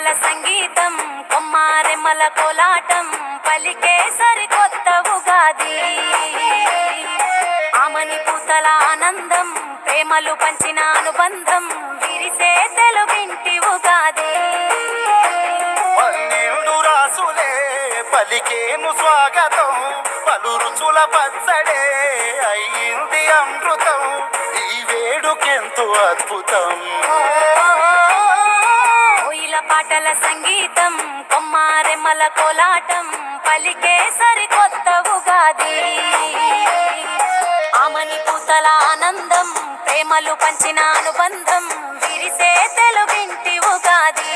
పాటల సంగీతం కొమ్మారెమ్మల కోలాటం పలికే సరికొత్త ఉగాది. ఆమని పూతల ఆనందం ప్రేమలు పంచిన అనుబంధం విరిసే తెలుగింటి ఉగాది. పన్నెండు రాసులే పలికేను స్వాగతం, పలు రుచుల పచ్చడే అయ్యింది అమృతం, ఈ వేడుకెంతో అద్భుతం. పాటల సంగీతం కొమ్మారెమ్మల కోలాటం పలికే సరికొత్త ఉగాది. ఆమని పూతల ఆనందం ప్రేమలు పంచిన అనుబంధం విరిసే తెలుగింటి ఉగాది.